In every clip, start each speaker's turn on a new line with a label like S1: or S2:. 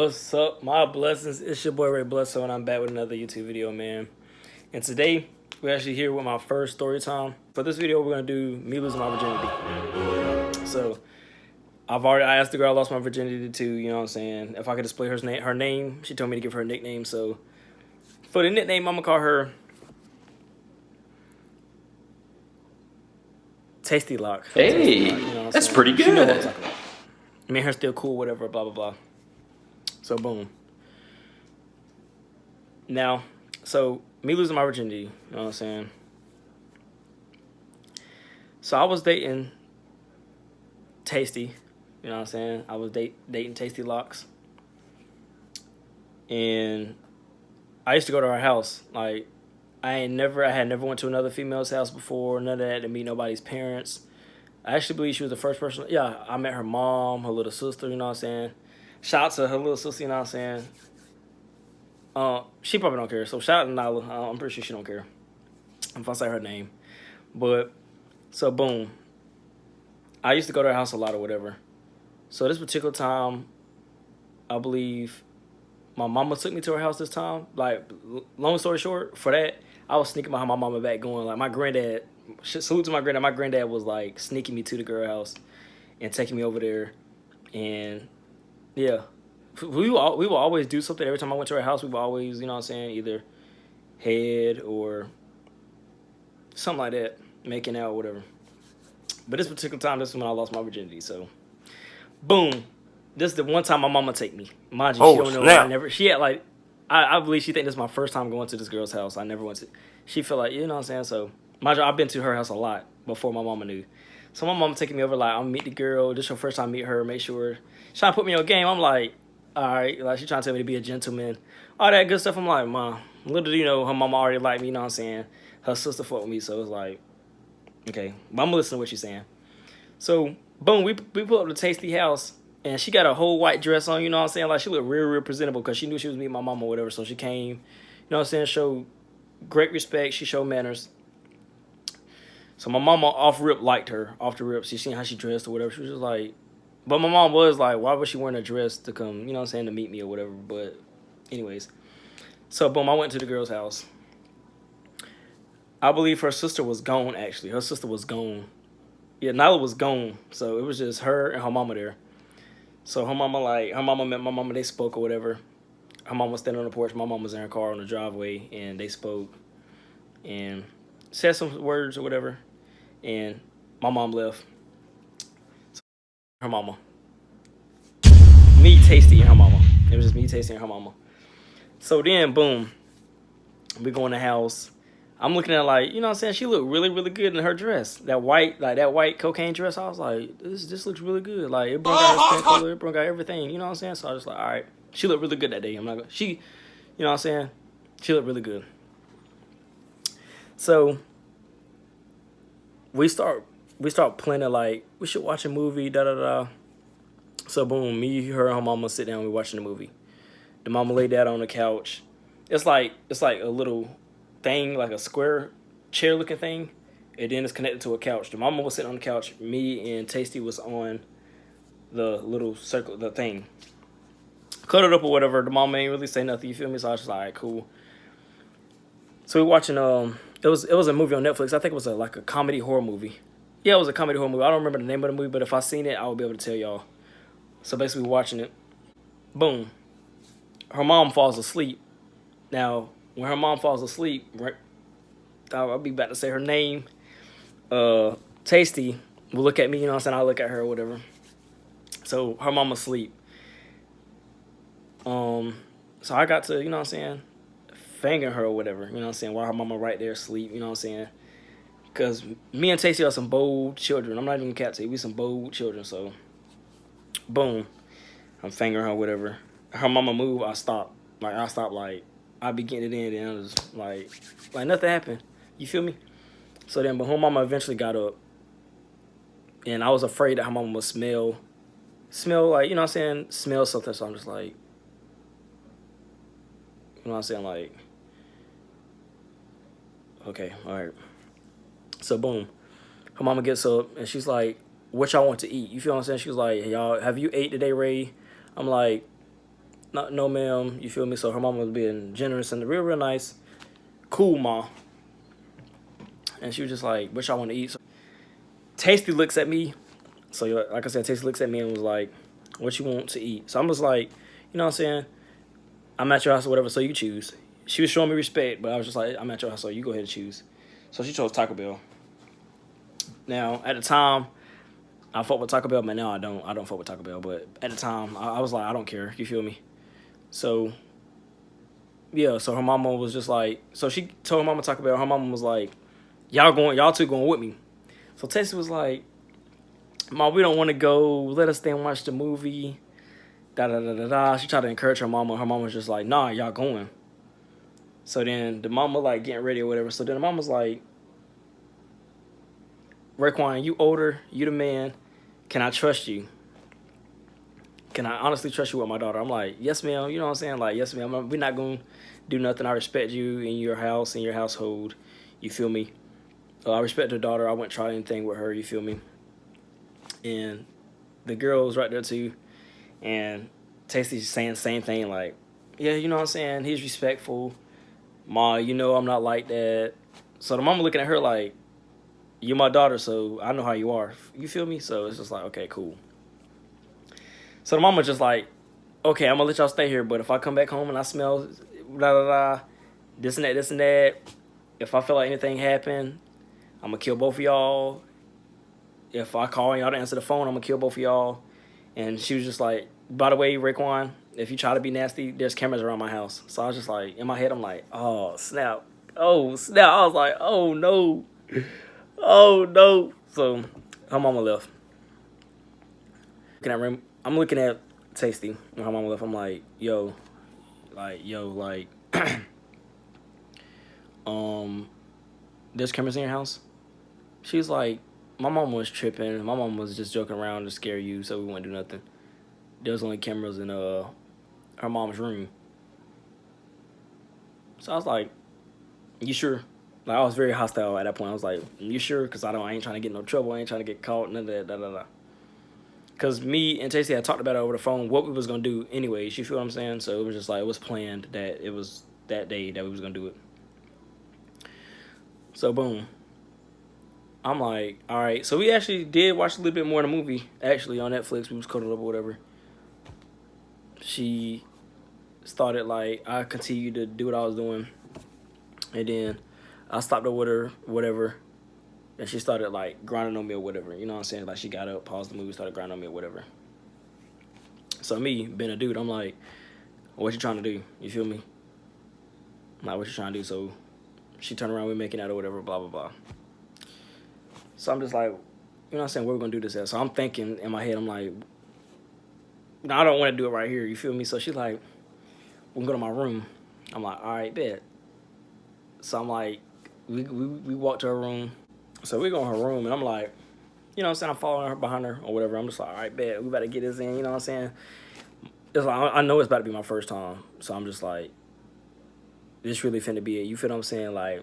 S1: What's up, my blessings? It's your boy Ray Bledsoe, and I'm back with another YouTube video, man. And today, we're actually here with my first story time. For this video, we're gonna do me losing my virginity. So, I asked the girl I lost my virginity to, you know what I'm saying, if I could display her name. She told me to give her a nickname, so for the nickname, I'm gonna call her Tasty Lock.
S2: Hey,
S1: Tasty Lock, you know
S2: that's pretty good.
S1: She know what I'm talking about. Me and her still cool, whatever, blah, blah, blah. So, boom. Now, so me losing my virginity, you know what I'm saying? So I was dating Tasty, you know what I'm saying? I was dating Tasty Locks. And I used to go to her house. Like, I had never went to another female's house before, none of that, to meet nobody's parents. I actually believe she was the first person. Yeah, I met her mom, her little sister, you know what I'm saying? Shout out to her little sister, you know what I'm saying? She probably don't care. So shout out to Nyla. I'm pretty sure she don't care if I say her name. But so boom, I used to go to her house a lot or whatever. So this particular time, I believe my mama took me to her house this time. Like, long story short, for that, I was sneaking behind my mama back, going like my granddad. Salute to my granddad. My granddad was like sneaking me to the girl house and taking me over there, and yeah. We will always do something. Every time I went to her house, we would always, you know what I'm saying, either head or something like that, making out or whatever. But this particular time, this is when I lost my virginity. So, boom. This is the one time my mama take me. Mind you, she don't know.
S2: Snap.
S1: She had like, I believe she think this is my first time going to this girl's house. I never went to. She felt like, you know what I'm saying? So, mind you, I've been to her house a lot before my mama knew. So my mama taking me over, like, I'm gonna meet the girl. This is your first time meet her. Make sure. She trying to put me on game. I'm like, all right, like, she trying to tell me to be a gentleman, all that good stuff. I'm like, Mom, little do you know, her mama already liked me, you know what I'm saying? Her sister fought with me, so it's like, okay, but I'm listening to what she's saying. So, boom, we pull up to Tasty house, and she got a whole white dress on, you know what I'm saying? Like, she looked real presentable, because she knew she was meeting my mama or whatever, so she came, you know what I'm saying, showed great respect, she showed manners. So my mama off rip liked her, off the rip. She seen how she dressed or whatever. She was just like, but my mom was like, why was she wearing a dress to come, you know what I'm saying, to meet me or whatever. But anyways, so boom, I went to the girl's house. I believe her sister was gone, actually. Her sister was gone. Yeah, Nyla was gone. So it was just her and her mama there. So her mama met my mama, they spoke or whatever. Her mama was standing on the porch. My mom was in her car on the driveway, and they spoke and said some words or whatever. And my mom left. So her mama. Me, Tasty, and her mama. It was just me, Tasty, and her mama. So then, boom, we go in the house. I'm looking at, like, you know what I'm saying? She looked really good in her dress. That white cocaine dress. I was like, this looks really good. Like, it brought out her skin color. It brought out everything. You know what I'm saying? So I was just like, all right. She looked really good that day. I'm not gonna, you know what I'm saying? She looked really good. So we start planning, like, we should watch a movie, da-da-da. So, boom, me, her, and her mama sit down, we watching the movie. The mama laid down on the couch. It's like a little thing, like a square chair-looking thing, and then it's connected to a couch. The mama was sitting on the couch. Me and Tasty was on the little circle, the thing. Cut it up or whatever. The mama ain't really say nothing, you feel me? So I was just like, all right, cool. So we watching, it was a movie on Netflix. I think it was like a comedy horror movie. Yeah, it was a comedy horror movie. I don't remember the name of the movie, but if I seen it, I would be able to tell y'all. So basically, watching it. Boom. Her mom falls asleep. Now, when her mom falls asleep, right, I'll be about to say her name. Tasty will look at me, you know what I'm saying? I'll look at her or whatever. So her mom asleep. So I got to, you know what I'm saying, fanging her or whatever, you know what I'm saying, while her mama right there asleep, you know what I'm saying? Because me and Tasty are some bold children. I'm not even cat to you. We some bold children, so boom. I'm fanging her or whatever. Her mama move, I stop. Like, I be getting it in, and I was like nothing happened. You feel me? So then, but her mama eventually got up, and I was afraid that her mama would smell like, you know what I'm saying, smell something. So I'm just like, you know what I'm saying, like, okay, all right. So boom, her mama gets up, and she's like, what y'all want to eat? You feel what I'm saying? She was like, y'all, have you ate today, Ray? I'm like, not no ma'am, you feel me? So her mom was being generous and real nice, cool ma. And she was just like, what y'all want to eat? So Tasty looks at me. So like I said, Tasty looks at me and was like, what you want to eat? So I'm just like, you know what I'm saying? I'm at your house or whatever, so you choose. She was showing me respect, but I was just like, I'm at your house, so you go ahead and choose. So she chose Taco Bell. Now, at the time, I fought with Taco Bell, but now I don't. I don't fuck with Taco Bell. But at the time, I was like, I don't care. You feel me? So yeah. So her mama was just like, so she told her mama Taco Bell. Her mama was like, y'all two going with me. So Tessie was like, Mom, we don't want to go. Let us stay and watch the movie. Da da da da da. She tried to encourage her mama. Her mama was just like, nah, y'all going. So then the mama like getting ready or whatever. So then the mama's like, Raekwon, you older, you the man. Can I trust you? Can I honestly trust you with my daughter? I'm like, yes, ma'am. You know what I'm saying? Like, yes, ma'am. We're not going to do nothing. I respect you in your house, in your household. You feel me? I respect her daughter. I wouldn't try anything with her. You feel me? And the girl was right there too. And Tasty's saying the same thing. Like, yeah, you know what I'm saying? He's respectful. Ma, you know I'm not like that. So the mama looking at her like, you're my daughter, so I know how you are. You feel me? So it's just like, okay, cool. So the mama just like, okay, I'm gonna let y'all stay here, but if I come back home and I smell da da da, this and that, if I feel like anything happened, I'm gonna kill both of y'all. If I call y'all to answer the phone, I'm gonna kill both of y'all. And she was just like, by the way, Raekwon, if you try to be nasty, there's cameras around my house. So I was just like, in my head, I'm like, oh snap, oh snap. I was like, oh no, oh no. So her mama left. I'm looking at Tasty when her mama left. I'm like, like, there's cameras in your house? She was like, my mom was tripping. My mom was just joking around to scare you, so we wouldn't do nothing. There was only cameras in her mom's room. So I was like, you sure? Like, I was very hostile at that point. I was like, you sure? Because I ain't trying to get in no trouble. I ain't trying to get caught, none of that, da da da. Because me and Tasty had talked about it over the phone, what we was going to do anyways. You feel what I'm saying? So it was just like, it was planned that it was that day that we was going to do it. So boom. I'm like, all right. So we actually did watch a little bit more of the movie, actually, on Netflix. We was cuddled up or whatever. She started, like, I continued to do what I was doing. And then I stopped her with her, whatever. And she started, like, grinding on me or whatever. You know what I'm saying? Like, she got up, paused the movie, started grinding on me or whatever. So me, being a dude, I'm like, what you trying to do? You feel me? I'm like, what you trying to do? So she turned around, we making out or whatever, blah, blah, blah. So I'm just like, you know what I'm saying, where we going to do this at? So I'm thinking in my head, I'm like, no, I don't want to do it right here. You feel me? So she's like, we can go to my room. I'm like, all right, bet. So I'm like, we walked to her room. So we go in her room, and I'm like, you know what I'm saying, I'm following her behind her or whatever. I'm just like, all right, bet, we about to get this in, you know what I'm saying? It's like, I know it's about to be my first time. So I'm just like, this really finna be it. You feel what I'm saying? Like,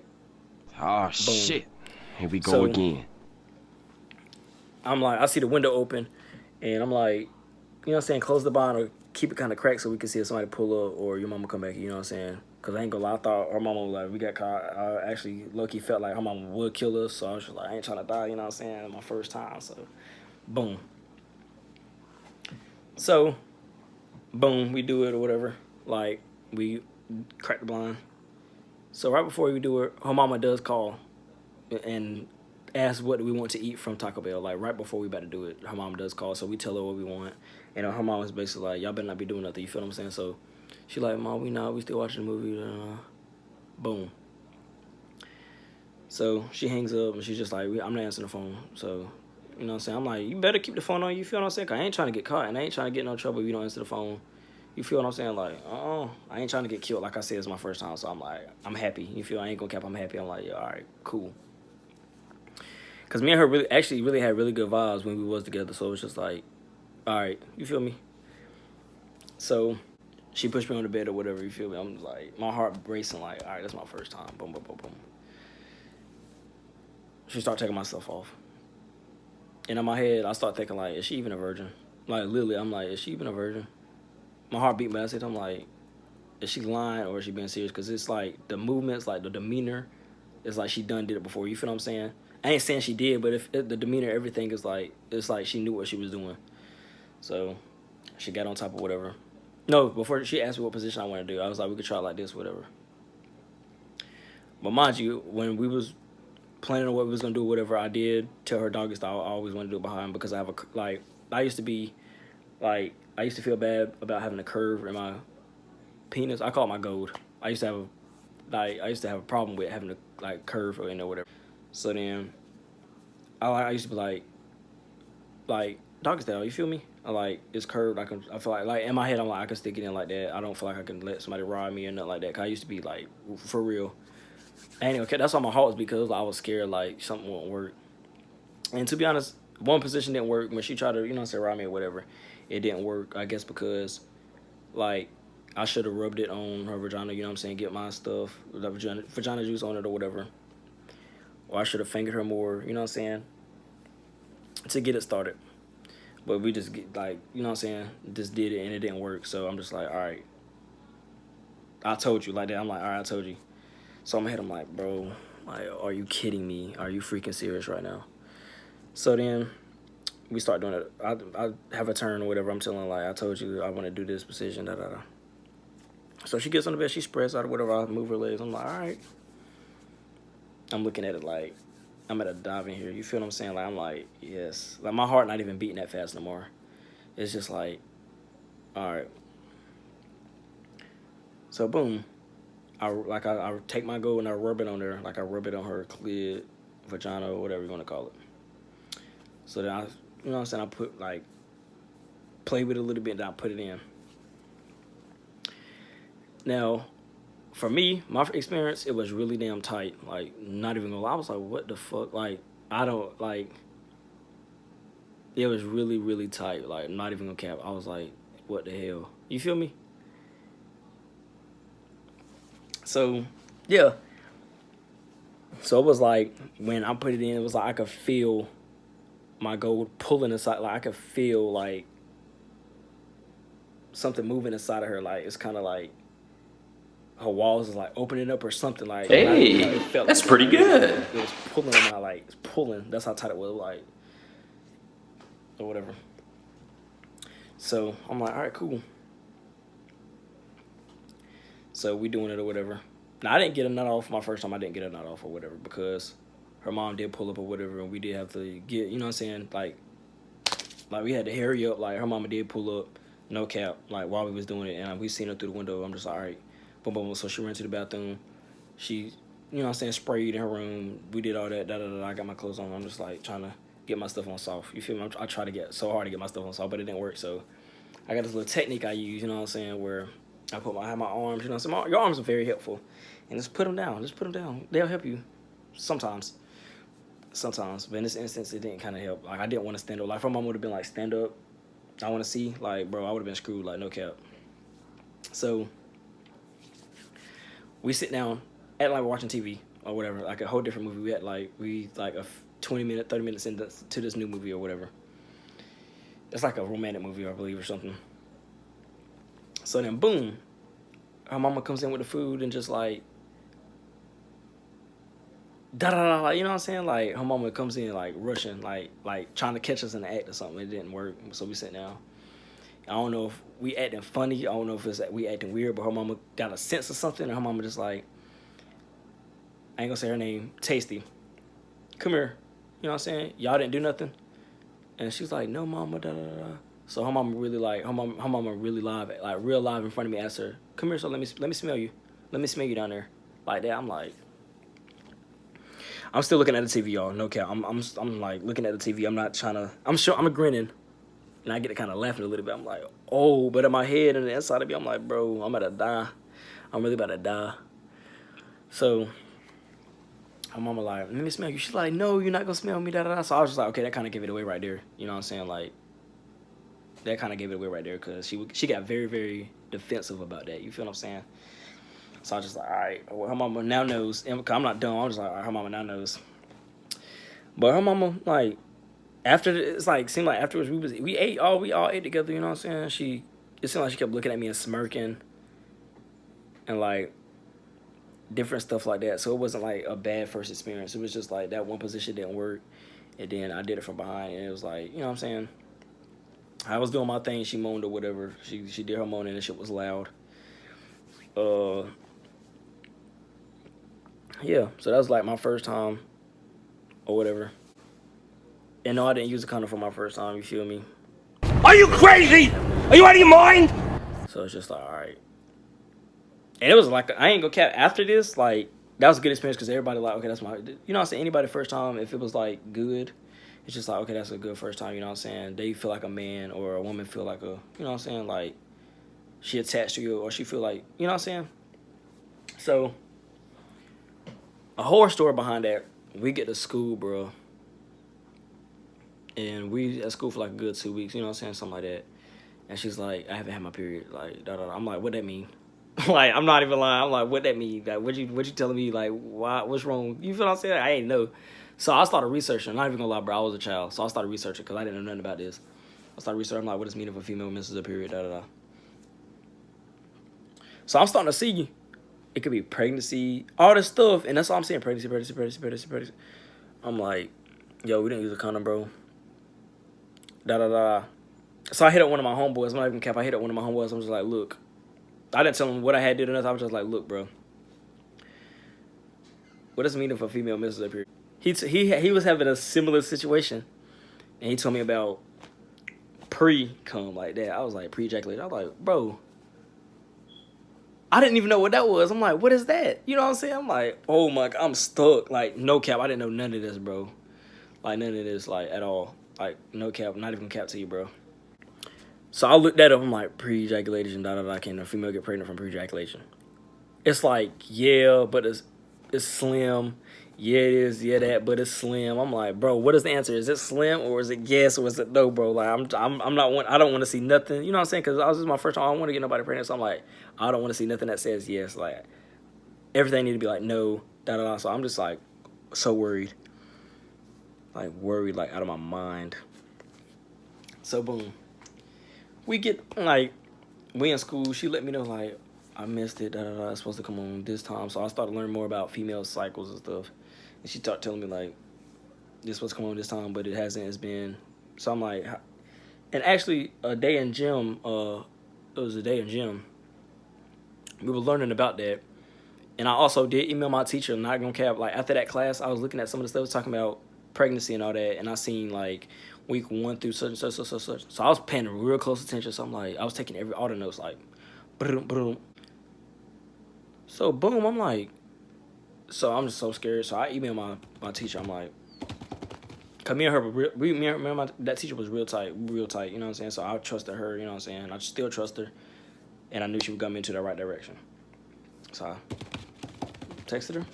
S2: oh,
S1: boom.
S2: shit. Here we go
S1: So,
S2: again.
S1: I'm like, I see the window open, and I'm like, you know what I'm saying, close the blind or keep it kind of cracked so we can see if somebody pull up or your mama come back, you know what I'm saying? Because I ain't gonna lie, I thought her mama was like, we got caught. I actually low-key felt like her mama would kill us, so I was just like, I ain't trying to die, you know what I'm saying? My first time, so boom. So, boom, we do it or whatever. Like, we crack the blind. So right before we do it, her mama does call and ask what we want to eat from Taco Bell. Like right before we about to do it, her mom does call, so we tell her what we want. And her mom is basically like, y'all better not be doing nothing. You feel what I'm saying? So she like, Mom, we still watching the movie. Boom. So she hangs up and she's just like, I'm not answering the phone. So you know what I'm saying? I'm like, you better keep the phone on. You feel what I'm saying? 'Cause I ain't trying to get caught and I ain't trying to get no trouble if you don't answer the phone. You feel what I'm saying? Like, I ain't trying to get killed. Like I said, it's my first time, so I'm like, I'm happy. You feel? I ain't gonna cap. I'm happy. I'm like, yeah, all right, cool. Cause me and her really had really good vibes when we was together. So it was just like, all right, you feel me? So she pushed me on the bed or whatever. You feel me? I'm like, my heart racing. Like, all right, that's my first time. Boom, boom, boom, boom. She started taking my stuff off, and in my head, I start thinking like, is she even a virgin? Like literally, I'm like, is she even a virgin? my heart beat, but at the same time, I'm like, is she lying or is she being serious? Because it's like the movements, like the demeanor, it's like she done did it before. You feel what I'm saying? I ain't saying she did, but if the demeanor, everything is like, it's like she knew what she was doing. So she got on top of whatever. No, before she asked me what position I want to do, I was like, we could try it like this, whatever. But mind you, when we was planning on what we was gonna do, whatever, I did tell her doggy style. I always want to do it behind because I have a like. I used to be like I used to feel bad about having a curve in my penis. I call it my gold. I used to have a problem with having a like curve or whatever. So then I used to be like doggy style. You feel me? I like it's curved. I feel like in my head I'm like I can stick it in like that. I don't feel like I can let somebody ride me or nothing like that. 'Cause I used to be like for real. Anyway, okay, that's why my heart was because I was scared like something won't work. And to be honest, one position didn't work when she tried to say ride me or whatever. It didn't work. I guess because like I should have rubbed it on her vagina. You know what I'm saying? Get my stuff, the vagina juice on it or whatever. Or I should have fingered her more. You know what I'm saying? To get it started. But we just get like you know what I'm saying? Just did it and it didn't work. So I'm just like, all right. I told you like that. I'm like, all right, I told you. So in my head, I'm like, bro, like, are you kidding me? Are you freaking serious right now? So then we start doing it. I have a turn or whatever. I'm telling her, like, I told you I want to do this position, da da da. So she gets on the bed, she spreads out or whatever. I move her legs. I'm like, all right. I'm looking at it like I'm at a dive in here. You feel what I'm saying? Like, I'm like, yes. Like, my heart not even beating that fast no more. It's just like, all right. So boom. I take my gold and I rub it on there, like I rub it on her clit, vagina, or whatever you want to call it. So then you know what I'm saying, I put like, play with it a little bit, and then I put it in. Now, for me, my experience, it was really damn tight. Like, not even gonna lie, I was like, what the fuck? Like, I don't, like, it was really, really tight. Like, not even gonna cap. I was like, what the hell? You feel me? So, yeah. So it was like when I put it in, it was like I could feel my gold pulling inside. Like I could feel like something moving inside of her. Like it's kind of like her walls is like opening up or something. Like
S2: Hey,
S1: it felt
S2: that's
S1: like
S2: pretty
S1: it.
S2: good.
S1: It was pulling on my like it's pulling. That's how tight it was. Like or whatever. So I'm like, all right, cool. So we doing it or whatever. Now I didn't get a nut off my first time. I didn't get a nut off or whatever because her mom did pull up or whatever, and we did have to get, you know what I'm saying, like we had to hurry up. Like her mama did pull up, no cap, like while we was doing it, and we seen her through the window. I'm just like, all right, boom, boom. So she ran to the bathroom. She, you know what I'm saying, sprayed in her room. We did all that. Da da da. I got my clothes on. I'm just like trying to get my stuff on soft. You feel me? I try to get so hard to get my stuff on soft, but it didn't work. So I got this little technique I use. You know what I'm saying, where I have my arms. You know, what I'm saying, your arms are very helpful, and just put them down. Just put them down. They'll help you sometimes. But in this instance, it didn't kind of help. Like I didn't want to stand up. Like if my mom would have been like, stand up, I want to see. Like bro, I would have been screwed. Like no cap. So we sit down, act like we're watching TV or whatever, like a whole different movie. We like a 20-minute, 30 minutes into this new movie or whatever. It's like a romantic movie, I believe, or something. So then, boom, her mama comes in with the food and just like da da da, you know what I'm saying? Like her mama comes in like rushing, like trying to catch us in the act or something. It didn't work, so we sit down. I don't know if we acting funny. I don't know if it's we acting weird, but her mama got a sense of something, and her mama just like, I ain't gonna say her name, Tasty. Come here, you know what I'm saying? Y'all didn't do nothing, and she's like, no, mama, da da da. So her mama really like her mama really live, like real live in front of me. Asked her, come here, so let me smell you, let me smell you down there, like that. I'm like. I'm still looking at the TV, y'all. No cap. I'm like looking at the TV. I'm not trying to. I'm sure I'm grinning, and I get to kind of laughing a little bit. I'm like, oh, but in my head and the inside of me, I'm like, bro, I'm about to die. I'm really about to die. So, her mama like, let me smell you. She's like, no, you're not gonna smell me. Da da da. So I was just like, okay, that kind of gave it away right there. You know what I'm saying? Like, that kind of gave it away right there because she got very very defensive about that. You feel what I'm saying? So I was just like, all right, well, her mama now knows. And I'm not dumb. I'm just like, all right, her mama now knows. But her mama, like, after it's like seemed like afterwards we all ate together. You know what I'm saying? it seemed like she kept looking at me and smirking and like different stuff like that. So it wasn't like a bad first experience. It was just like that one position didn't work, and then I did it from behind, and it was like, you know what I'm saying. I was doing my thing. She moaned or whatever. She did her moaning and shit was loud. Uh, yeah. So that was like my first time or whatever. And no, I didn't use a condom for my first time. You feel me?
S2: Are you crazy? Are you out of your mind?
S1: So it's just like, all right. And it was like, I ain't gonna cap. After this, like, that was a good experience because everybody like, okay, that's my, you know what I'm saying? Anybody first time, if it was like good, it's just like, okay, that's a good first time, you know what I'm saying? They feel like a man or a woman feel like a, you know what I'm saying? Like, she attached to you or she feel like, you know what I'm saying? So, a horror story behind that, we get to school, bro. And we at school for like a good 2 weeks, you know what I'm saying? Something like that. And she's like, I haven't had my period. Like, da, da, da. I'm like, what that mean? Like, I'm not even lying. I'm like, what that mean? Like, what you telling me? Like, why? What's wrong? You feel what I'm saying? I ain't know. So I started researching. I'm not even gonna lie, bro. I was a child, so I started researching because I didn't know nothing about this. I started researching. I'm like, what does it mean if a female misses a period? Da da da. So I'm starting to see it could be pregnancy, all this stuff, and that's all I'm saying. Pregnancy, pregnancy, pregnancy, pregnancy, pregnancy. I'm like, yo, we didn't use a condom, bro. Da da da. So I hit up one of my homeboys. I'm not even cap. I hit up one of my homeboys. I'm just like, look. I didn't tell him what I had did or nothing. I was just like, look, bro. What does it mean if a female misses a period? He was having a similar situation, and he told me about pre-cum like that. I was like, pre-ejaculation. I was like, bro, I didn't even know what that was. I'm like, what is that? You know what I'm saying? I'm like, oh my God, I'm stuck. Like, no cap. I didn't know none of this, bro. Like, none of this, like, at all. Like, no cap. Not even cap to you, bro. So I looked that up. I'm like, pre-ejaculation, da da da. Can a female get pregnant from pre-ejaculation? It's like, yeah, but it's slim. Yeah, it is. Yeah, that, but it's slim. I'm like, bro, what is the answer? Is it slim or is it yes or is it no, bro? Like, I'm not one. I don't want to see nothing. You know what I'm saying? Because this is my first time. I don't want to get nobody pregnant. So I'm like, I don't want to see nothing that says yes. Like, everything need to be like no, da da da. So I'm just like, so worried, like out of my mind. So boom, we get like, we in school. She let me know like, I missed it. Da da da. It's supposed to come on this time. So I started learning more about female cycles and stuff. And she started telling me like, this supposed to come on this time, but it hasn't. It's been. So I'm like, and actually a day in gym. It was a day in gym. We were learning about that, and I also did email my teacher. Not gonna cap. Like after that class, I was looking at some of the stuff talking about pregnancy and all that, and I seen like week 1 through such and such, such, such, such. So I was paying real close attention. So I'm like, I was taking all the notes like, boom, boom. So boom, I'm like, so I'm just so scared. So I emailed my teacher. I'm like, cause me and her, that teacher was real tight, real tight. You know what I'm saying? So I trusted her. You know what I'm saying? I still trust her, and I knew she would guide me into the right direction. So I texted her,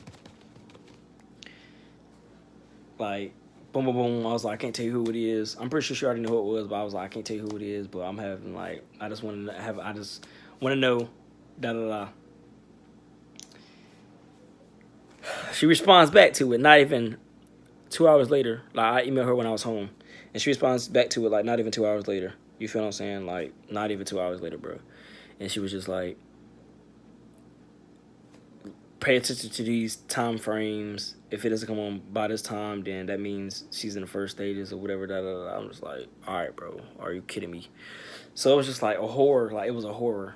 S1: like, boom, boom, boom. I was like, I can't tell you who it is. I'm pretty sure she already knew who it was, but I was like, I can't tell you who it is. But I'm having like, I just want to know, da da da. She responds back to it, not even 2 hours later. Like, I emailed her when I was home, and she responds back to it, like, not even 2 hours later. You feel what I'm saying? Like, not even 2 hours later, bro. And she was just like, pay attention to these time frames. If it doesn't come on by this time, then that means she's in the first stages or whatever. Da, da, da. I'm just like, all right, bro. Are you kidding me? So it was just like a horror. Like, it was a horror.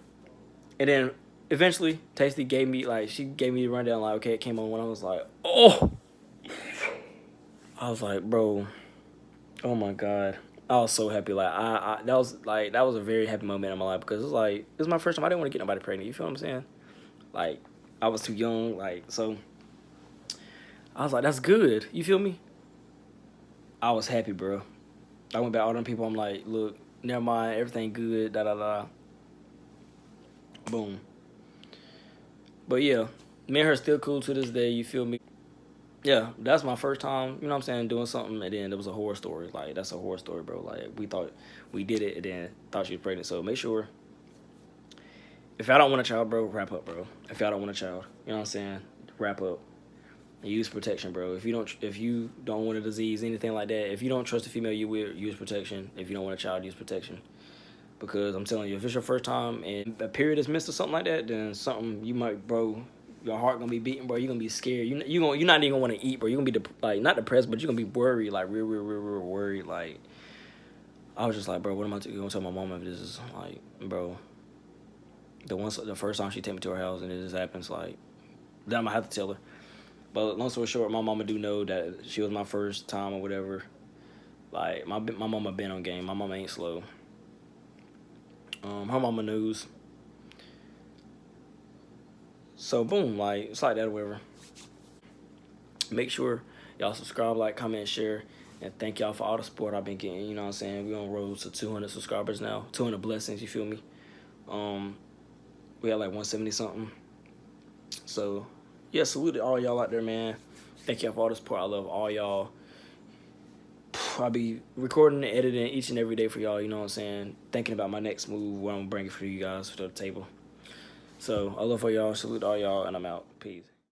S1: And then eventually, Tasty gave me, like, she gave me the rundown, like, okay, it came on when I was like, oh. I was like, bro, oh my God. I was so happy. Like, that was a very happy moment in my life because it was like, it was my first time. I didn't want to get nobody pregnant. You feel what I'm saying? Like, I was too young. Like, so I was like, that's good. You feel me? I was happy, bro. I went back to all them people. I'm like, look, never mind. Everything good. Da da da. Boom. But yeah, me and her still cool to this day. You feel me? Yeah, that's my first time, you know what I'm saying, doing something, and then it was a horror story. Like, that's a horror story, bro. Like, we thought we did it, and then thought she was pregnant. So make sure, if y'all don't want a child, bro, wrap up, bro. If y'all don't want a child, you know what I'm saying, wrap up. And use protection, bro. If you don't want a disease, anything like that, if you don't trust a female, you will use protection. If you don't want a child, use protection. Because I'm telling you, if it's your first time and a period is missed or something like that, then something you might, bro, your heart gonna be beating, bro. You're gonna be scared. You're not even gonna want to eat, bro. You're gonna be like not depressed, but you're gonna be worried, like real worried. Like I was just like, bro, what am I gonna tell my mom if this is like, bro? The first time she take me to her house and it just happens, like, then I'm gonna have to tell her. But long story short, my mama do know that she was my first time or whatever. Like my mama been on game. My mama ain't slow. Her mama knows. So boom, like it's like that or whatever. Make sure y'all subscribe, like, comment, share, and thank y'all for all the support I've been getting. You know what I'm saying? We on road to 200 subscribers now. 200 blessings, you feel me? We had like 170 something. So yeah, salute to all y'all out there, man. Thank y'all for all the support. I love all y'all. I'll be recording and editing each and every day for y'all, you know what I'm saying? Thinking about my next move, what I'm bringing for you guys to the table. So I love all y'all, salute all y'all, and I'm out. Peace.